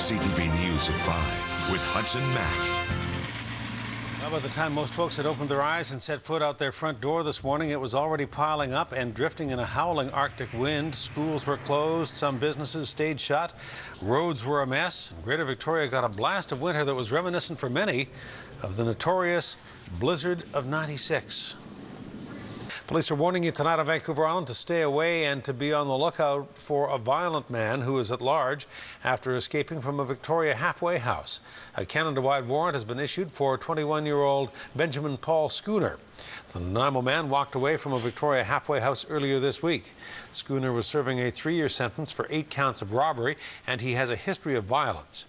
CTV News at 5 with Hudson Mack. Well, by the time most folks had opened their eyes and set foot out their front door this morning, it was already piling up and drifting in a howling Arctic wind. Schools were closed, some businesses stayed shut, roads were a mess. Greater Victoria got a blast of winter that was reminiscent for many of the notorious blizzard of '96. Police are warning you tonight on Vancouver Island to stay away and to be on the lookout for a violent man who is at large after escaping from a Victoria halfway house. A Canada-wide warrant has been issued for 21-year-old Benjamin Paul Schooner. The Nanaimo man walked away from a Victoria halfway house earlier this week. Schooner was serving a 3-year sentence for 8 counts of robbery, and he has a history of violence.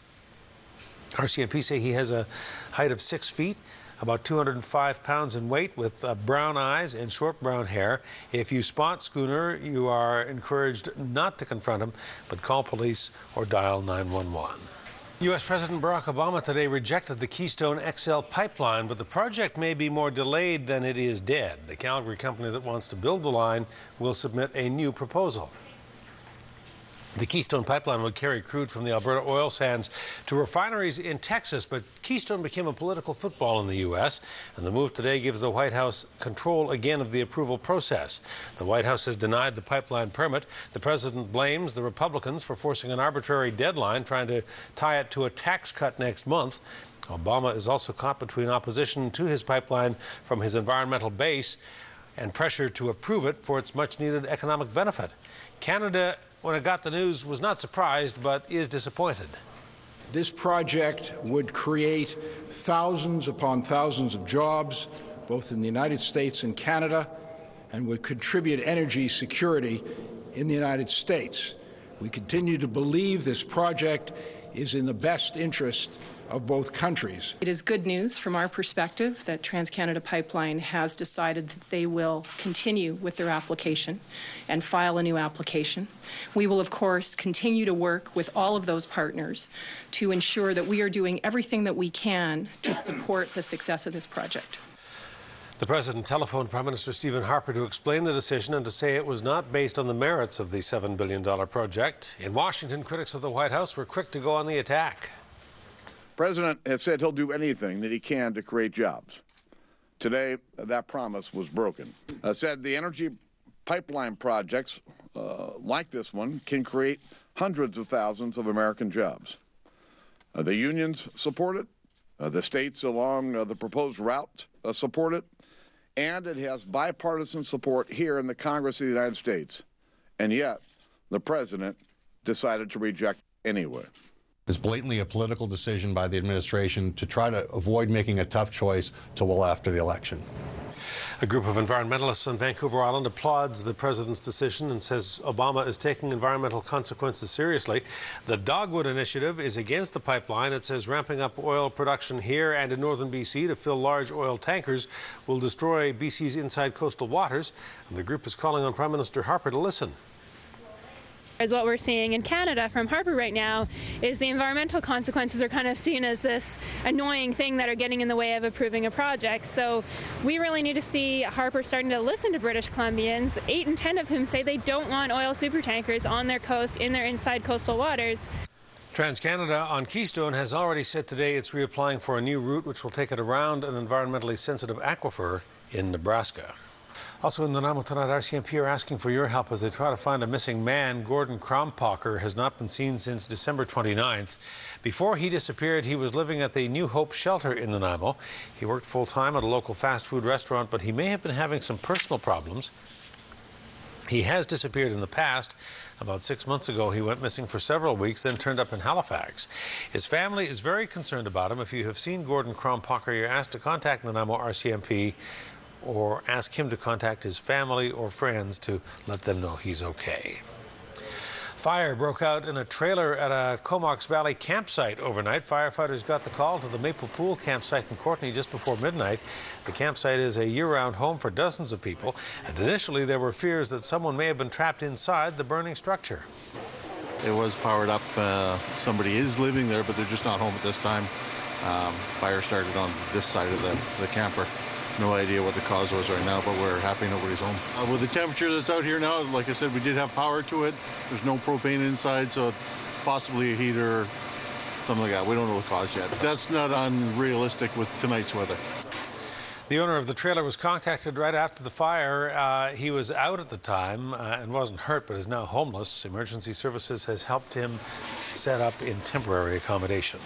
RCMP say he has a height of 6 feet, about 205 pounds in weight, with brown eyes and short brown hair. If you spot Schooner, you are encouraged not to confront him, but call police or dial 911. U.S. President Barack Obama today rejected the Keystone XL pipeline, but the project may be more delayed than it is dead. The Calgary company that wants to build the line will submit a new proposal. The Keystone pipeline would carry crude from the Alberta oil sands to refineries in Texas, but Keystone became a political football in the U.S., and the move today gives the White House control again of the approval process. The White House has denied the pipeline permit. The president blames the Republicans for forcing an arbitrary deadline, trying to tie it to a tax cut next month. Obama is also caught between opposition to his pipeline from his environmental base and pressure to approve it for its much-needed economic benefit. Canada, when it got the news, was not surprised, but is disappointed. This project would create thousands upon thousands of jobs, both in the United States and Canada, and would contribute energy security in the United States. We continue to believe this project is in the best interest of both countries. It is good news from our perspective that TransCanada Pipeline has decided that they will continue with their application and file a new application. We will, of course, continue to work with all of those partners to ensure that we are doing everything that we can to support the success of this project. The president telephoned Prime Minister Stephen Harper to explain the decision and to say it was not based on the merits of the $7 billion project. In Washington, critics of the White House were quick to go on the attack. The president has said he'll do anything that he can to create jobs. Today, that promise was broken. Said the energy pipeline projects like this one can create hundreds of thousands of American jobs. The unions support it. The states along the proposed route support it. And it has bipartisan support here in the Congress of the United States. And yet, the president decided to reject anyway. It's blatantly a political decision by the administration to try to avoid making a tough choice till well after the election. A group of environmentalists on Vancouver Island applauds the president's decision and says Obama is taking environmental consequences seriously. The Dogwood Initiative is against the pipeline. It says ramping up oil production here and in northern BC to fill large oil tankers will destroy BC's inside coastal waters. And the group is calling on Prime Minister Harper to listen. As what we're seeing in Canada from Harper right now is the environmental consequences are kind of seen as this annoying thing that are getting in the way of approving a project. So we really need to see Harper starting to listen to British Columbians, 8 in 10 of whom say they don't want oil supertankers on their coast in their inside coastal waters. TransCanada on Keystone has already said today it's reapplying for a new route which will take it around an environmentally sensitive aquifer in Nebraska. Also in Nanaimo tonight, RCMP are asking for your help as they try to find a missing man. Gordon Krompacher has not been seen since December 29th. Before he disappeared, he was living at the New Hope shelter in Nanaimo. He worked full-time at a local fast food restaurant, but he may have been having some personal problems. He has disappeared in the past. About 6 months ago, he went missing for several weeks, then turned up in Halifax. His family is very concerned about him. If you have seen Gordon Krompacher, you're asked to contact Nanaimo RCMP or ask him to contact his family or friends to let them know he's okay. Fire broke out in a trailer at a Comox Valley campsite overnight. Firefighters got the call to the Maple Pool campsite in Courtenay just before midnight. The campsite is a year-round home for dozens of people, and initially there were fears that someone may have been trapped inside the burning structure. It was powered up. Somebody is living there, but they're just not home at this time. Fire started on this side of the camper. No idea what the cause was right now, but we're happy nobody's home. With the temperature that's out here now, like I said, we did have power to it. There's no propane inside, so possibly a heater something like that. We don't know the cause yet. That's not unrealistic with tonight's weather. The owner of the trailer was contacted right after the fire. He was out at the time and wasn't hurt, but is now homeless. Emergency Services has helped him set up in temporary accommodation.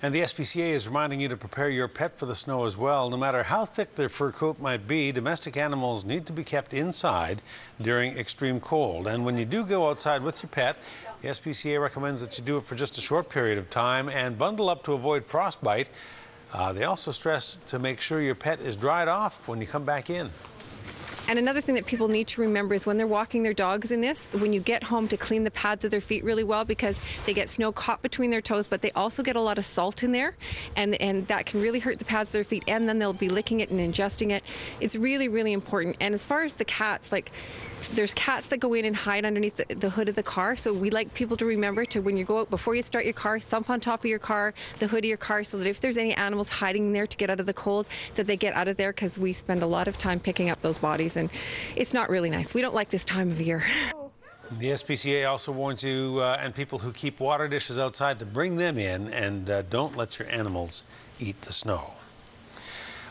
And the SPCA is reminding you to prepare your pet for the snow as well. No matter how thick their fur coat might be, domestic animals need to be kept inside during extreme cold. And when you do go outside with your pet, the SPCA recommends that you do it for just a short period of time and bundle up to avoid frostbite. They also stress to make sure your pet is dried off when you come back in. And another thing that people need to remember is when they're walking their dogs in this, when you get home, to clean the pads of their feet really well, because they get snow caught between their toes, but they also get a lot of salt in there, and that can really hurt the pads of their feet, and then they'll be licking it and ingesting it. It's really, really important. And as far as the cats, like, there's cats that go in and hide underneath the hood of the car, so we like people to remember to, when you go out, before you start your car, thump on top of your car, the hood of your car, so that if there's any animals hiding in there to get out of the cold, that they get out of there, because we spend a lot of time picking up those bodies, and it's not really nice. We don't like this time of year. The SPCA also warns you and people who keep water dishes outside to bring them in, and don't let your animals eat the snow.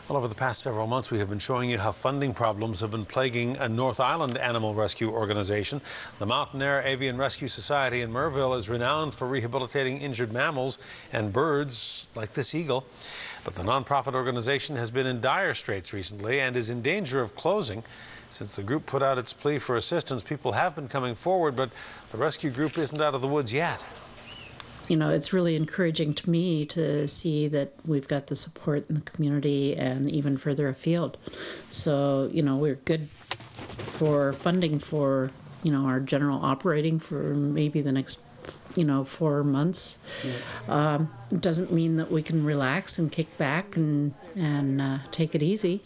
Well, over the past several months, we have been showing you how funding problems have been plaguing a North Island animal rescue organization. The Mountain Air Avian Rescue Society in Merville is renowned for rehabilitating injured mammals and birds like this eagle. But the nonprofit organization has been in dire straits recently and is in danger of closing. Since the group put out its plea for assistance, people have been coming forward, but the rescue group isn't out of the woods yet. You know, it's really encouraging to me to see that we've got the support in the community and even further afield. So, you know, we're good for funding for, you know, our general operating for maybe the next, 4 months. Doesn't mean that we can relax and kick back and take it easy.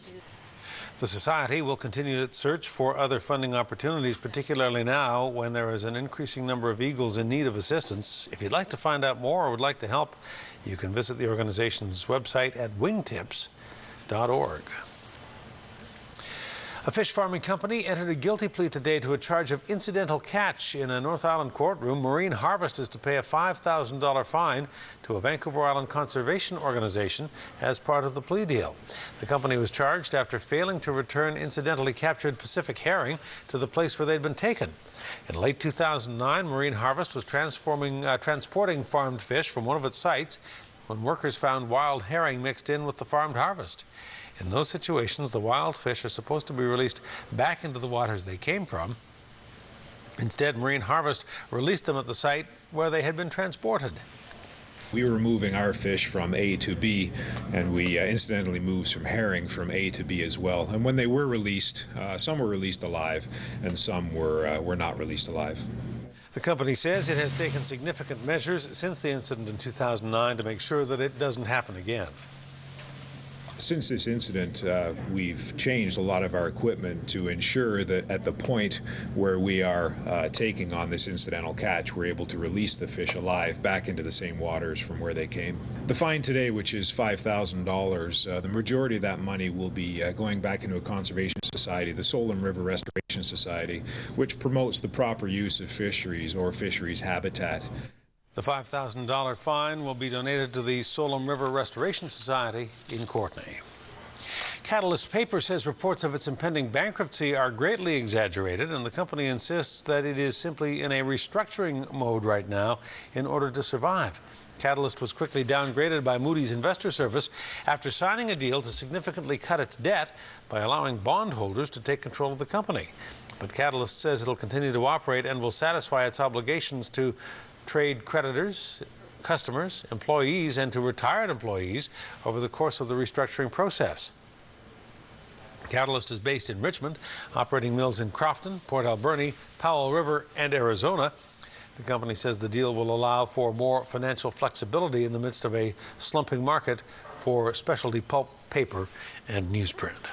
The Society will continue its search for other funding opportunities, particularly now when there is an increasing number of eagles in need of assistance. If you'd like to find out more or would like to help, you can visit the organization's website at wingtips.org. A fish farming company entered a guilty plea today to a charge of incidental catch in a North Island courtroom. Marine Harvest is to pay a $5,000 fine to a Vancouver Island conservation organization as part of the plea deal. The company was charged after failing to return incidentally captured Pacific herring to the place where they'd been taken. In late 2009, Marine Harvest was transporting farmed fish from one of its sites when workers found wild herring mixed in with the farmed harvest. In those situations, the wild fish are supposed to be released back into the waters they came from. Instead, Marine Harvest released them at the site where they had been transported. We were moving our fish from A to B, and we incidentally moved some herring from A to B as well. And when they were released, some were released alive, and some were not released alive. The company says it has taken significant measures since the incident in 2009 to make sure that it doesn't happen again. Since this incident, we've changed a lot of our equipment to ensure that at the point where we are taking on this incidental catch, we're able to release the fish alive back into the same waters from where they came. The fine today, which is $5,000, the majority of that money will be going back into a conservation society, the Solom River Restoration Society, which promotes the proper use of fisheries or fisheries habitat. The $5,000 fine will be donated to the Solom River Restoration Society in Courtenay. Catalyst Paper says reports of its impending bankruptcy are greatly exaggerated, and the company insists that it is simply in a restructuring mode right now in order to survive. Catalyst was quickly downgraded by Moody's Investor Service after signing a deal to significantly cut its debt by allowing bondholders to take control of the company. But Catalyst says it'll continue to operate and will satisfy its obligations to trade creditors, customers, employees, and to retired employees over the course of the restructuring process. Catalyst is based in Richmond, operating mills in Crofton, Port Alberni, Powell River, and Arizona. The company says the deal will allow for more financial flexibility in the midst of a slumping market for specialty pulp, paper, and newsprint.